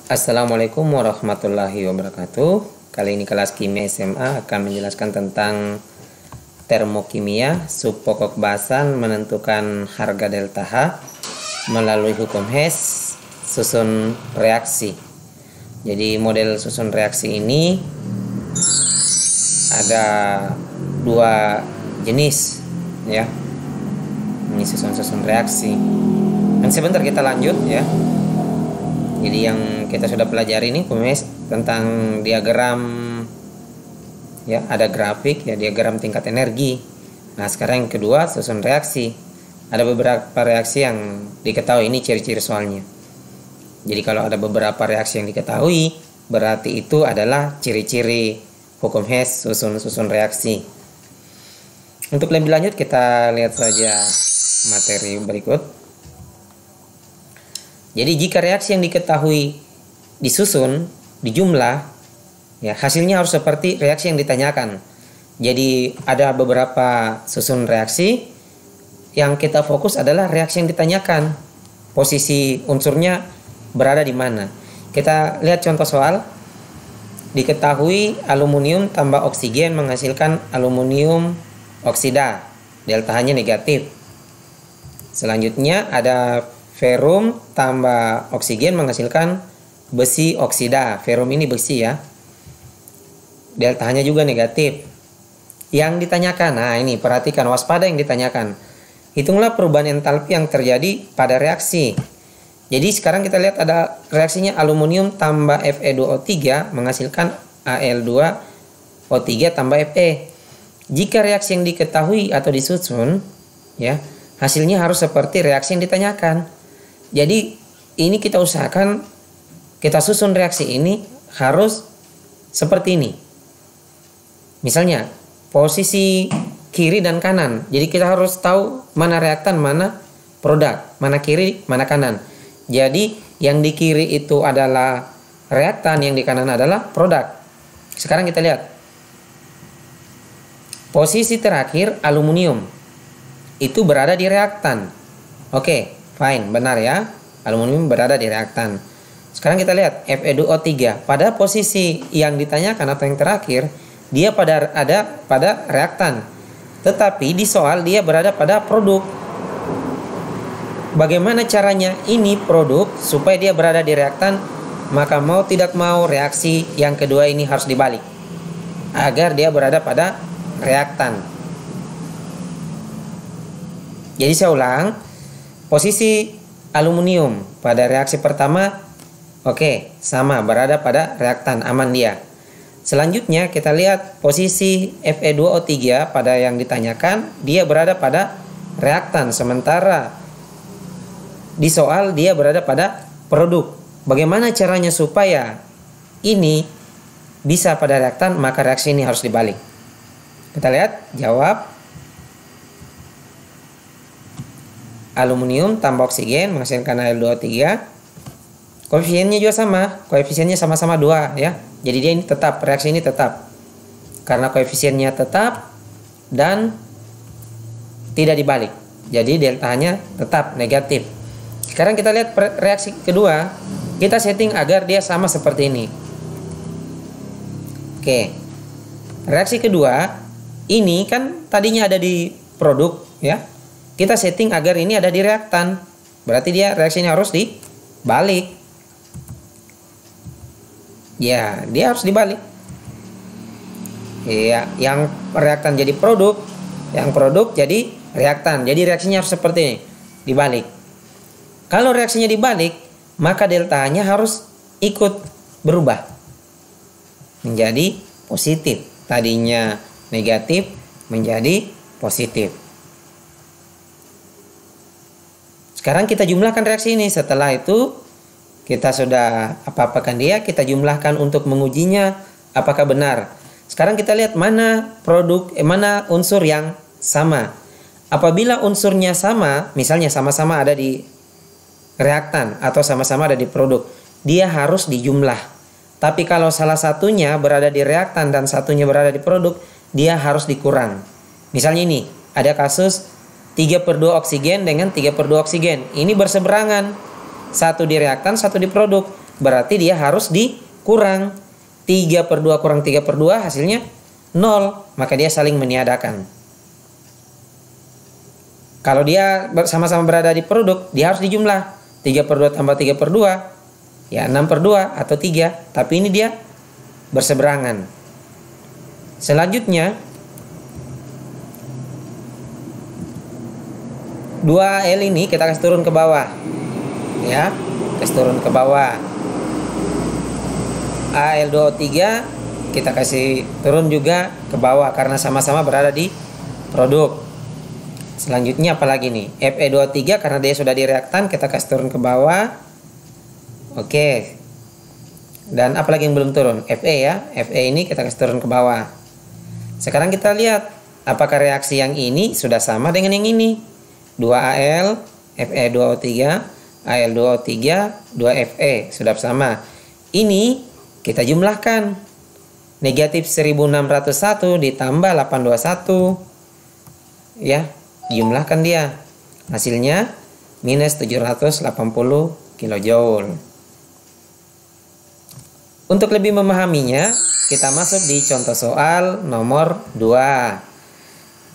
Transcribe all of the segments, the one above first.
Assalamualaikum warahmatullahi wabarakatuh. Kali ini kelas kimia SMA akan menjelaskan tentang termokimia, subpokok bahasan menentukan harga delta H melalui hukum Hess, susun reaksi. Jadi model susun reaksi ini ada dua jenis ya. Ini susun reaksi. Dan sebentar kita lanjut ya. Jadi yang kita sudah pelajari ini tentang diagram ya, ada grafik ya, diagram tingkat energi. Nah, sekarang yang kedua susun reaksi. Ada beberapa reaksi yang diketahui, ini ciri-ciri soalnya. Jadi kalau ada beberapa reaksi yang diketahui, berarti itu adalah ciri-ciri hukum Hess susun reaksi. Untuk lebih lanjut kita lihat saja materi berikut. Jadi jika reaksi yang diketahui disusun, dijumlah, ya hasilnya harus seperti reaksi yang ditanyakan. Jadi ada beberapa susun reaksi, yang kita fokus adalah reaksi yang ditanyakan. Posisi unsurnya berada di mana. Kita lihat contoh soal. Diketahui aluminium tambah oksigen menghasilkan aluminium oksida. Delta H-nya negatif. Selanjutnya ada ferum tambah oksigen menghasilkan besi oksida. Ferum ini besi ya. Delta H-nya juga negatif. Yang ditanyakan, nah ini perhatikan, waspada yang ditanyakan. Hitunglah perubahan entalpi yang terjadi pada reaksi. Jadi sekarang kita lihat ada reaksinya aluminium tambah Fe2O3 menghasilkan Al2O3 tambah Fe. Jika reaksi yang diketahui atau disusun ya, hasilnya harus seperti reaksi yang ditanyakan. Jadi ini kita usahakan kita susun reaksi ini harus seperti ini. Misalnya posisi kiri dan kanan. Jadi kita harus tahu mana reaktan, mana produk, mana kiri, mana kanan. Jadi yang di kiri itu adalah reaktan, yang di kanan adalah produk. Sekarang kita lihat. Posisi terakhir aluminium itu berada di reaktan. Oke. Fine, benar ya. Aluminium berada di reaktan. Sekarang kita lihat Fe2O3. Pada posisi yang ditanyakan atau yang terakhir, dia ada pada reaktan. Tetapi di soal dia berada pada produk. Bagaimana caranya ini produk supaya dia berada di reaktan? Maka mau tidak mau reaksi yang kedua ini harus dibalik. Agar dia berada pada reaktan. Jadi saya ulang. Posisi aluminium pada reaksi pertama, oke, sama, berada pada reaktan, aman dia. Selanjutnya kita lihat posisi Fe2O3 pada yang ditanyakan, dia berada pada reaktan. Sementara di soal dia berada pada produk. Bagaimana caranya supaya ini bisa pada reaktan? Maka reaksi ini harus dibalik. Kita lihat, jawab. Aluminium tambah oksigen menghasilkan Al2O3. Koefisiennya juga sama. Koefisiennya sama-sama 2 ya. Jadi dia ini tetap, reaksi ini tetap. Karena koefisiennya tetap dan tidak dibalik. Jadi delta-nya tetap negatif. Sekarang kita lihat reaksi kedua. Kita setting agar dia sama seperti ini. Oke. Reaksi kedua ini kan tadinya ada di produk ya. Kita setting agar ini ada di reaktan. Berarti dia reaksinya harus dibalik. Ya, dia harus dibalik. Ya, yang reaktan jadi produk, yang produk jadi reaktan. Jadi reaksinya harus seperti ini, dibalik. Kalau reaksinya dibalik, maka delta-nya harus ikut berubah menjadi positif. Tadinya negatif menjadi positif. Sekarang kita jumlahkan reaksi ini. Setelah itu kita sudah apa-apakan dia, kita jumlahkan untuk mengujinya apakah benar. Sekarang kita lihat mana mana unsur yang sama. Apabila unsurnya sama, misalnya sama-sama ada di reaktan atau sama-sama ada di produk, dia harus dijumlah. Tapi kalau salah satunya berada di reaktan dan satunya berada di produk, dia harus dikurang. Misalnya ini, ada kasus 3/2 oksigen dengan 3/2 oksigen. Ini berseberangan. Satu di reaktan, satu di produk. berarti dia harus dikurang. 3/2 kurang 3/2 hasilnya 0, maka dia saling meniadakan. Kalau dia sama-sama berada di produk, dia harus dijumlah. 3/2 tambah 3/2 ya 6/2 atau 3, tapi ini dia berseberangan. Selanjutnya 2L ini kita kasih turun ke bawah. Ya, kasih turun ke bawah. Al2O3 kita kasih turun juga ke bawah karena sama-sama berada di produk. Selanjutnya apalagi nih? Fe2O3 karena dia sudah di reaktan kita kasih turun ke bawah. Oke. Dan apalagi yang belum turun? Fe ya. Fe ini kita kasih turun ke bawah. Sekarang kita lihat apakah reaksi yang ini sudah sama dengan yang ini. 2Al, Fe2O3, Al2O3, 2Fe sudah sama. Ini kita jumlahkan. Negatif 1601 ditambah 821. Ya, jumlahkan dia. Hasilnya minus 780 kilojoule. Untuk lebih memahaminya, kita masuk di contoh soal nomor 2.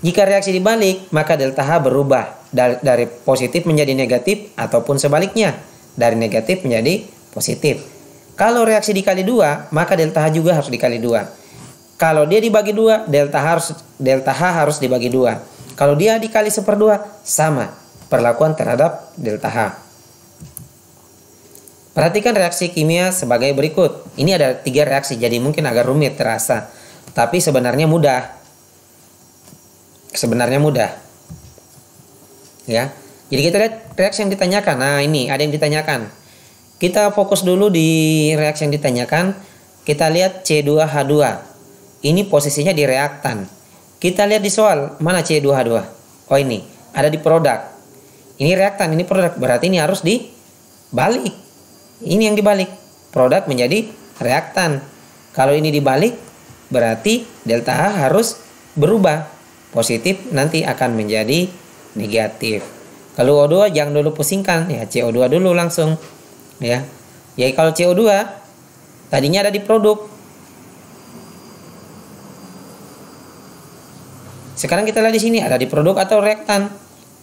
Jika reaksi dibalik, maka delta H berubah dari positif menjadi negatif ataupun sebaliknya, dari negatif menjadi positif. Kalau reaksi dikali 2, maka delta H juga harus dikali 2. Kalau dia dibagi 2, delta H harus dibagi 2. Kalau dia dikali 1/2, sama perlakuan terhadap delta H. Perhatikan reaksi kimia sebagai berikut. Ini ada 3 reaksi, jadi mungkin agak rumit terasa, tapi sebenarnya mudah. Ya, jadi kita lihat reaksi yang ditanyakan. Nah, ini ada yang ditanyakan. Kita fokus dulu di reaksi yang ditanyakan. Kita lihat C2H2. Ini posisinya di reaktan. Kita lihat di soal, mana C2H2? Oh, ini ada di produk. Ini reaktan, ini produk. Berarti ini harus dibalik. Ini yang dibalik. Produk menjadi reaktan. Kalau ini dibalik, berarti delta H harus berubah. Positif nanti akan menjadi negatif. Kalau O2 jangan dulu pusingkan, ya CO2 dulu langsung. Ya. Ya kalau CO2 tadinya ada di produk. Sekarang kita lihat di sini ada di produk atau reaktan.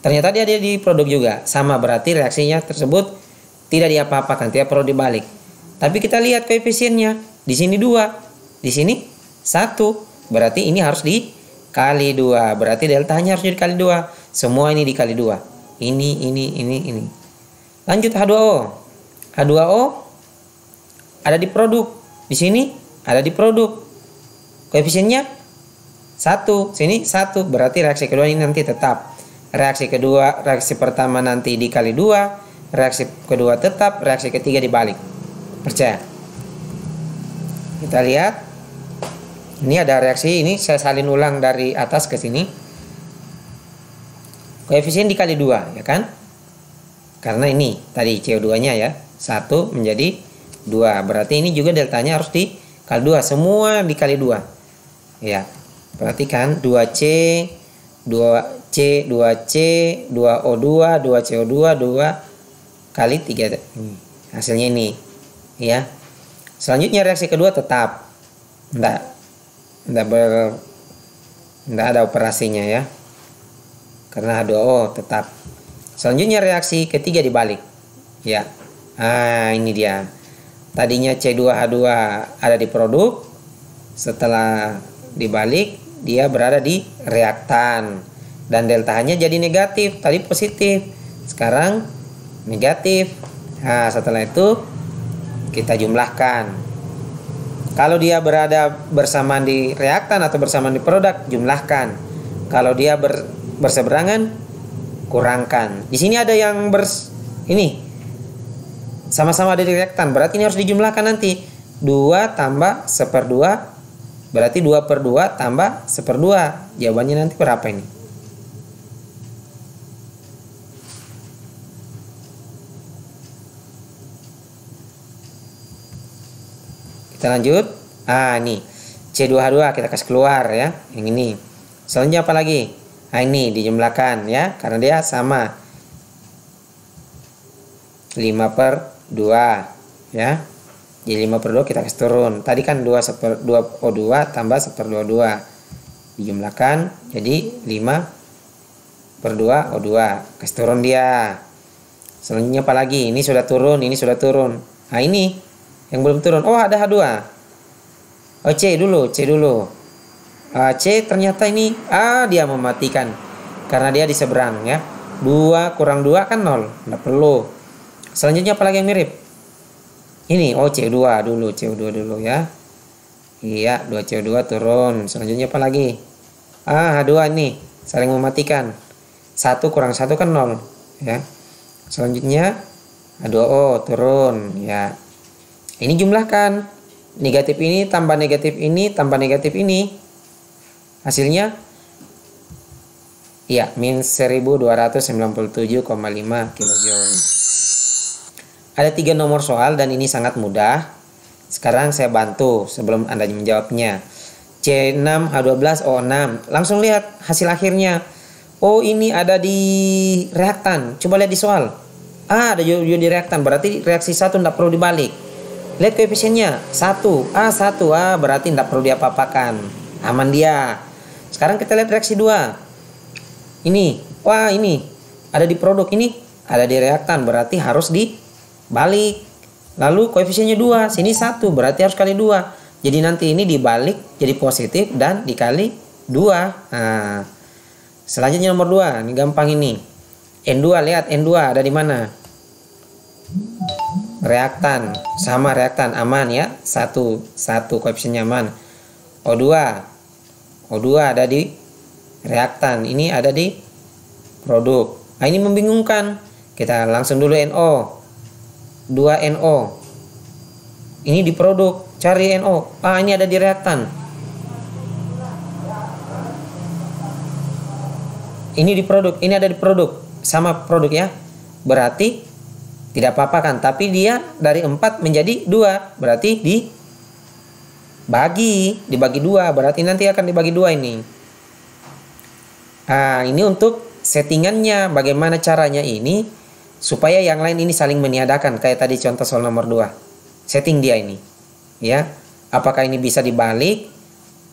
Ternyata dia ada di produk juga. Sama, berarti reaksinya tersebut tidak diapa-apakan, tidak perlu dibalik. Tapi kita lihat koefisiennya. Di sini 2, di sini 1. Berarti ini harus dikali 2. Berarti deltanya harus dikali 2. Semua ini dikali 2. Ini. Lanjut H2O. H2O ada di produk. Di sini ada di produk. Koefisiennya 1. Sini 1. Berarti reaksi kedua ini nanti tetap. Reaksi pertama nanti dikali 2. Reaksi kedua tetap. Reaksi ketiga dibalik. Percaya. Kita lihat. Ini ada reaksi, ini saya salin ulang dari atas ke sini. Koefisien dikali 2, ya kan? Karena ini tadi CO2-nya ya, 1 menjadi 2. Berarti ini juga deltanya harus dikali 2, semua dikali 2. Ya. Perhatikan 2C, 2C, 2C, 2O2, 2CO2, 2 kali 3. Hasilnya ini. Ya. Selanjutnya reaksi kedua tetap. Tidak ada operasinya ya, karena H2O tetap. Selanjutnya reaksi ketiga dibalik ya. Ini dia, tadinya C2H2 ada di produk, setelah dibalik dia berada di reaktan dan delta H-nya jadi negatif. Tadi positif, sekarang negatif. Nah, setelah itu kita jumlahkan. Kalau dia berada bersamaan di reaktan atau bersamaan di produk, jumlahkan. Kalau dia berseberangan, kurangkan. Di sini ada yang ini sama-sama ada di reaktan, berarti ini harus dijumlahkan nanti. 2 tambah 1/2 berarti 2/2 tambah 1/2. Jawabannya nanti berapa ini? Kita lanjut. Ini C2H2 kita kasih keluar ya, yang ini. Selanjutnya apa lagi? Ini dijumlahkan ya, karena dia sama. 5/2 ya. Jadi 5/2 kita kasih turun. Tadi kan 2 O2 tambah 1/2 O2. Dijumlahkan jadi 5/2 O2. Kasih turun dia. Selanjutnya apa lagi? Ini sudah turun, ini sudah turun. Nah ini yang belum turun. Oh ada H2. Oh C dulu. C ternyata ini dia mematikan. Karena dia di seberang ya. 2 kurang 2 kan 0. Nggak perlu. Selanjutnya apa lagi yang mirip? Ini CO2 dulu ya. Iya 2CO2 turun. Selanjutnya apa lagi? H2 ini saling mematikan. 1 kurang 1 kan 0 ya. Selanjutnya H2O turun ya. Ini jumlahkan. Negatif ini tambah negatif ini tambah negatif ini. Hasilnya iya min 1297,5 kilojoule. Ada 3 nomor soal dan ini sangat mudah. Sekarang saya bantu sebelum Anda menjawabnya. C6H12O6. Langsung lihat hasil akhirnya. Oh ini ada di reaktan. Coba lihat di soal. Ada juga di reaktan. Berarti reaksi 1 tidak perlu dibalik. Lihat koefisiennya 1. 1. Berarti tidak perlu diapa-apakan. Aman dia. Sekarang kita lihat reaksi 2. Ini. Wah ini. Ada di produk. Ini ada di reaktan. Berarti harus dibalik. Lalu koefisiennya 2. Sini 1. Berarti harus kali 2. Jadi nanti ini dibalik jadi positif dan dikali 2. Nah. Selanjutnya nomor 2. Ini gampang ini. N2 lihat N2 ada di mana? Reaktan. Sama reaktan aman ya. 1 koefisiennya aman. O2 ada di reaktan. Ini ada di produk. Nah ini membingungkan. Kita langsung dulu NO. 2NO. Ini di produk. Cari NO. Ini ada di reaktan. Ini di produk. Ini ada di produk. Sama produk ya. Berarti tidak apa-apa kan. Tapi dia dari 4 menjadi 2. Berarti dibagi 2. Berarti nanti akan dibagi 2 ini. Ini untuk settingannya. Bagaimana caranya ini supaya yang lain ini saling meniadakan. Kayak tadi contoh soal nomor 2. Setting dia ini. Ya. Apakah ini bisa dibalik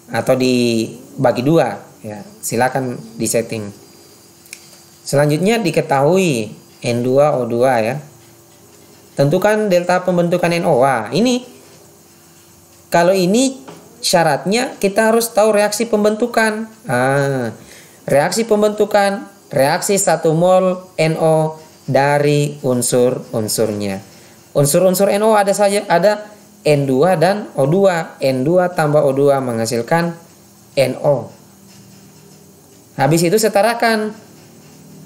atau dibagi 2? Ya, silakan disetting. Selanjutnya diketahui N2O2 ya. Tentukan delta pembentukan NO. Ini kalau ini syaratnya kita harus tahu reaksi pembentukan. Reaksi pembentukan reaksi 1 mol NO dari unsur-unsurnya. Unsur-unsur NO ada saja, ada N2 dan O2. N2 tambah O2 menghasilkan NO. Habis itu setarakan.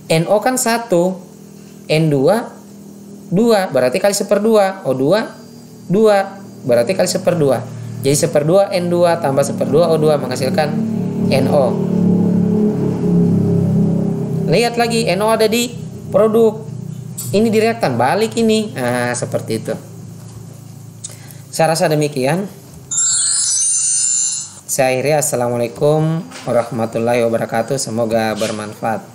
NO kan 1, N2 2, berarti kali 1/2. O2 2, berarti kali 1/2. Jadi 1/2 N2 tambah 1/2 O2 menghasilkan NO. Lihat lagi, NO ada di produk. Ini di reaktan, balik ini. Seperti itu. Saya rasa demikian. Saya akhiri. Assalamualaikum warahmatullahi wabarakatuh. Semoga bermanfaat.